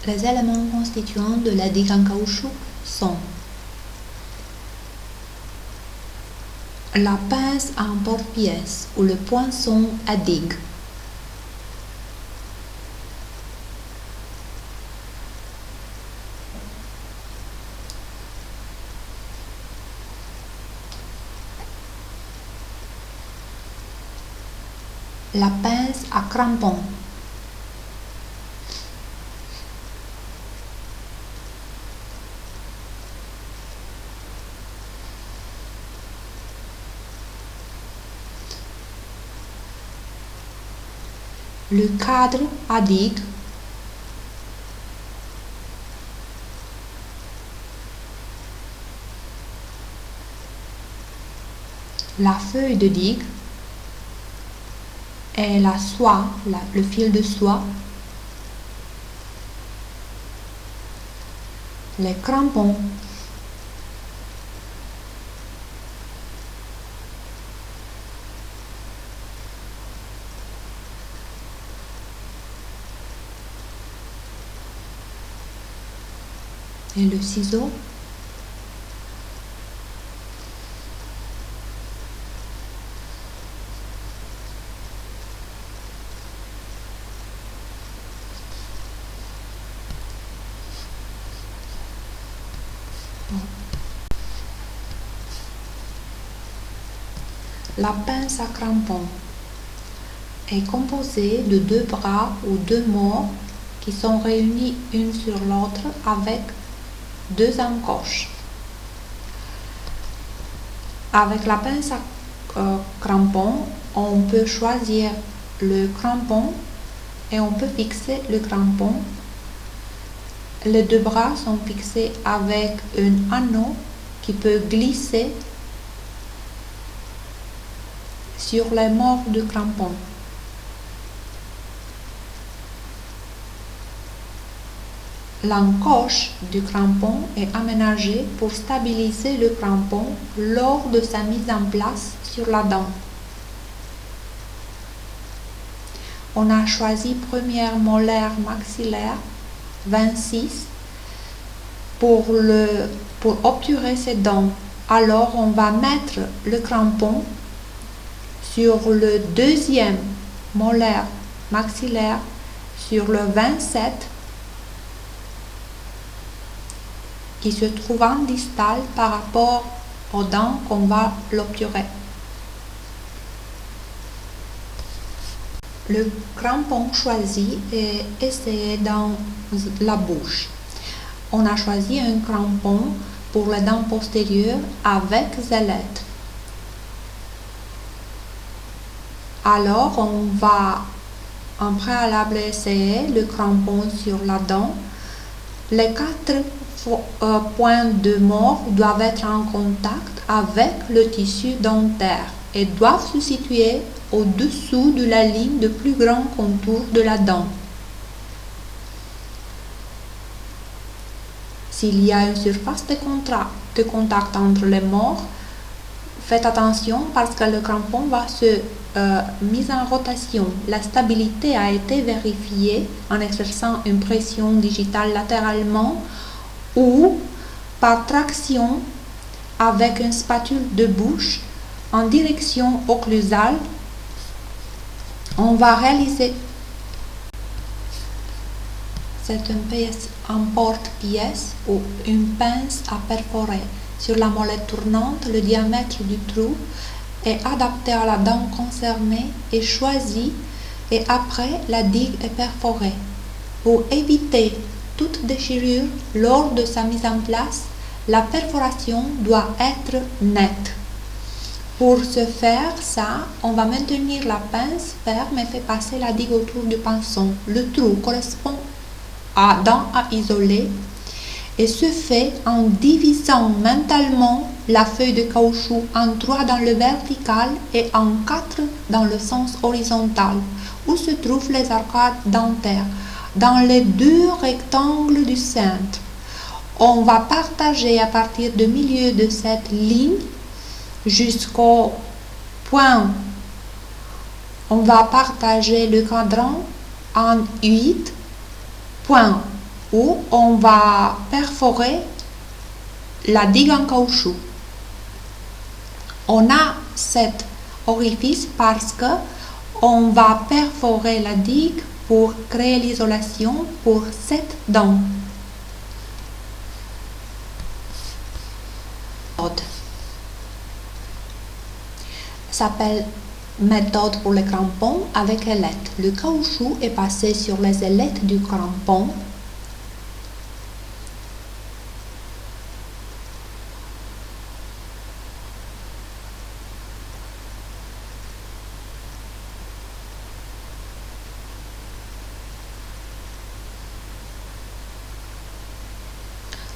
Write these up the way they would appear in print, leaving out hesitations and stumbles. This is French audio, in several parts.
Les éléments constituants de la digue en caoutchouc sont la pince en porte-pièce ou le poinçon à digue, la pince à crampon, le cadre à digue, la feuille de digue et la soie, le fil de soie, les crampons, et le ciseau. La pince à crampon est composée de deux bras ou deux morts qui sont réunis une sur l'autre avec deux encoches. Avec la pince à crampon, on peut choisir le crampon et on peut fixer le crampon. Les deux bras sont fixés avec un anneau qui peut glisser sur les morts du crampon. L'encoche du crampon est aménagée pour stabiliser le crampon lors de sa mise en place sur la dent. On a choisi première molaire maxillaire 26 pour obturer ces dents. Alors on va mettre le crampon sur le deuxième molaire maxillaire sur le 27 qui se trouve en distal par rapport aux dents qu'on va l'obturer. Le crampon choisi est essayé dans la bouche. On a choisi un crampon pour les dents postérieures avec zélette. Alors, on va en préalable essayer le crampon sur la dent. Les 4 points de mort doivent être en contact avec le tissu dentaire et doivent se situer au-dessous de la ligne de plus grand contour de la dent. S'il y a une surface de contact entre les morts, faites attention parce que le crampon va se mise en rotation. La stabilité a été vérifiée en exerçant une pression digitale latéralement ou par traction avec une spatule de bouche en direction occlusale. On va réaliser c'est une pièce en porte-pièce ou une pince à perforer. Sur la molette tournante, le diamètre du trou est adapté à la dent concernée et choisi et après la digue est perforée. Pour éviter toute déchirure lors de sa mise en place, la perforation doit être nette. Pour ce faire, on va maintenir la pince ferme et faire passer la digue autour du pinceau. Le trou correspond à dent à isoler et se fait en divisant mentalement la feuille de caoutchouc en 3 dans le vertical et en 4 dans le sens horizontal, où se trouvent les arcades dentaires, dans les 2 rectangles du centre. On va partager à partir du milieu de cette ligne jusqu'au point. On va partager le cadran en 8 points. où on va perforer la digue en caoutchouc. On a cet orifice parce que on va perforer la digue pour créer l'isolation pour cette dent. S'appelle méthode pour les crampons avec ailettes. Le caoutchouc est passé sur les ailettes du crampon.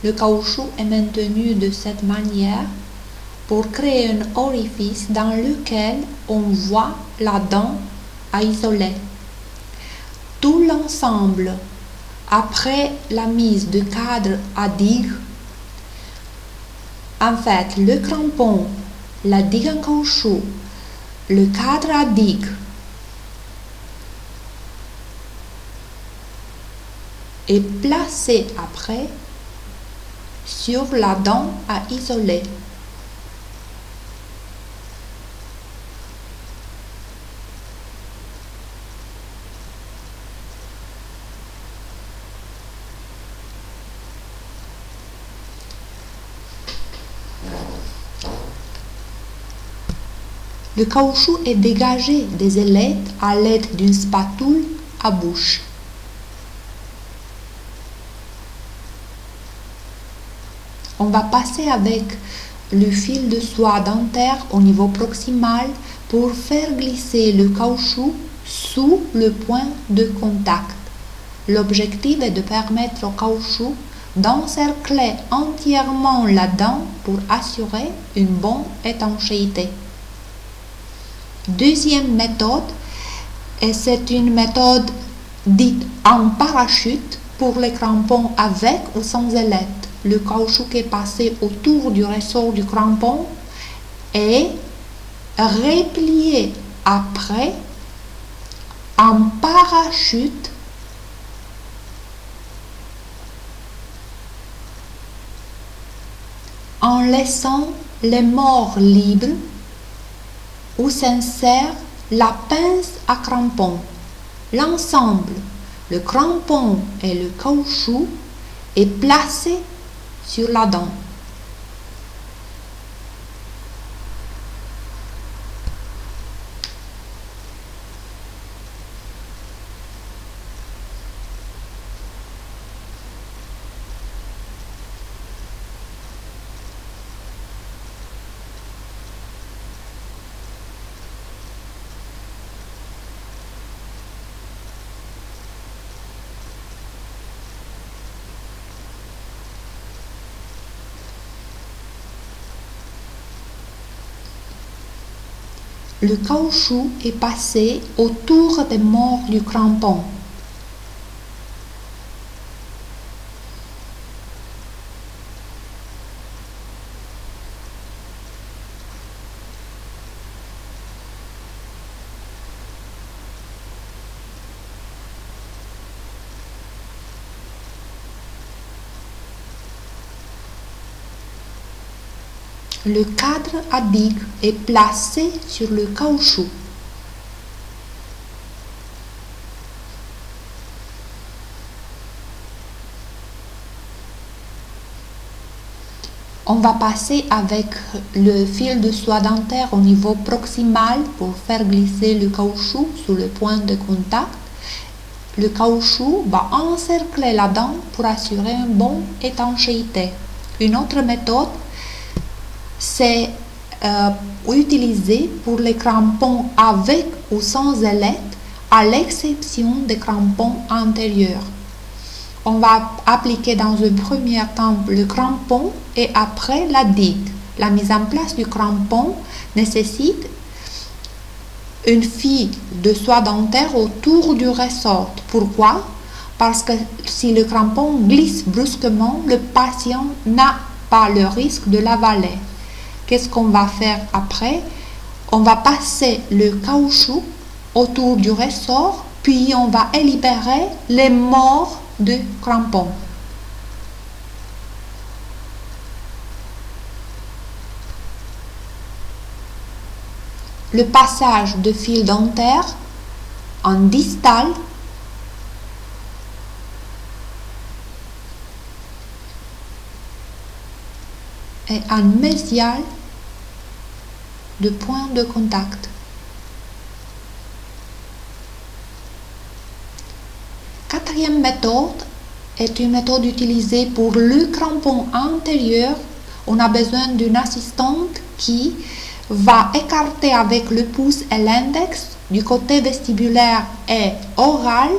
Le caoutchouc est maintenu de cette manière pour créer un orifice dans lequel on voit la dent à isoler. Tout l'ensemble, après la mise du cadre à digue, en fait, le crampon, la digue en caoutchouc, le cadre à digue est placé après sur la dent à isoler. Le caoutchouc est dégagé des ailettes à l'aide d'une spatule à bouche. On va passer avec le fil de soie dentaire au niveau proximal pour faire glisser le caoutchouc sous le point de contact. L'objectif est de permettre au caoutchouc d'encercler entièrement la dent pour assurer une bonne étanchéité. Deuxième méthode, et c'est une méthode dite en parachute pour les crampons avec ou sans ailettes. Le caoutchouc est passé autour du ressort du crampon et replié après en parachute en laissant les morts libres où s'insère la pince à crampon. L'ensemble, le crampon et le caoutchouc est placé sur la dent. Le caoutchouc est passé autour des morts du crampon. Le cadre à digue est placé sur le caoutchouc. On va passer avec le fil de soie dentaire au niveau proximal pour faire glisser le caoutchouc sous le point de contact. Le caoutchouc va encercler la dent pour assurer une bonne étanchéité. Une autre méthode, c'est utilisé pour les crampons avec ou sans ailettes, à l'exception des crampons antérieurs. On va appliquer dans un premier temps le crampon et après la digue. La mise en place du crampon nécessite une fil de soie dentaire autour du ressort. Pourquoi? Parce que si le crampon glisse brusquement, le patient n'a pas le risque de l'avaler. Qu'est-ce qu'on va faire après? On va passer le caoutchouc autour du ressort, puis on va libérer les morts du crampon. le passage de fil dentaire en distal et en mésial de point de contact. Quatrième méthode est une méthode utilisée pour le crampon antérieur. On a besoin d'une assistante qui va écarter avec le pouce et l'index du côté vestibulaire et oral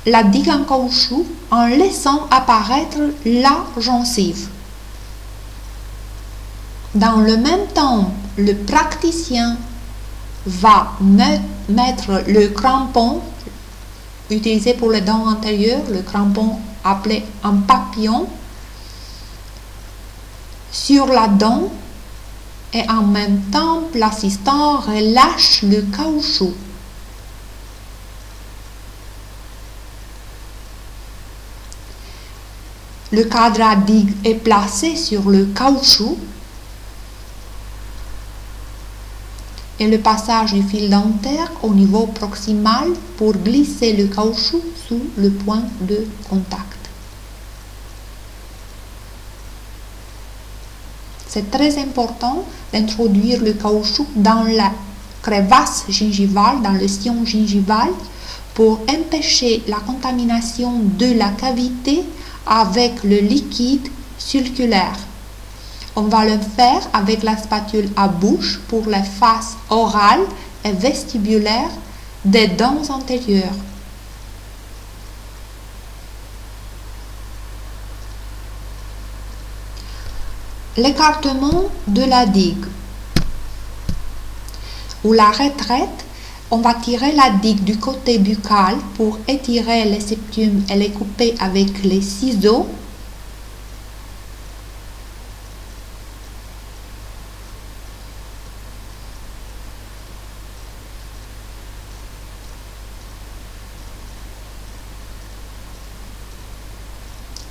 la digue en caoutchouc en laissant apparaître la gencive. Dans le même temps, le praticien va mettre le crampon utilisé pour les dents antérieures, le crampon appelé un papillon, sur la dent et en même temps l'assistant relâche le caoutchouc. Le cadre à digue est placé sur le caoutchouc et le passage du fil dentaire au niveau proximal pour glisser le caoutchouc sous le point de contact. C'est très important d'introduire le caoutchouc dans la crevasse gingivale, dans le sillon gingival, pour empêcher la contamination de la cavité avec le liquide circulaire. On va le faire avec la spatule à bouche pour les faces orales et vestibulaires des dents antérieures. L'écartement de la digue ou la retraite, on va tirer la digue du côté buccal pour étirer les septum et les couper avec les ciseaux.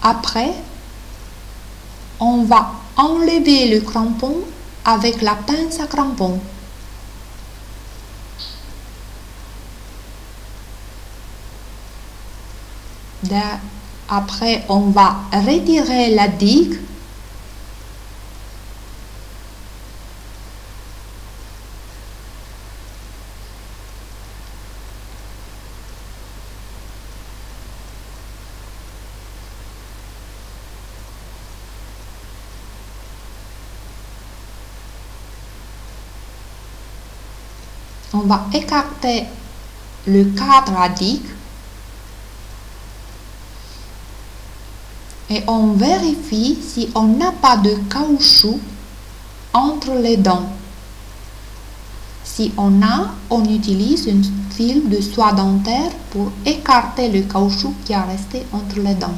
Après, on va enlever le crampon avec la pince à crampon. Après, on va retirer la digue. On va écarter le cadre à digue et on vérifie si on n'a pas de caoutchouc entre les dents. Si on a, on utilise une fil de soie dentaire pour écarter le caoutchouc qui est resté entre les dents.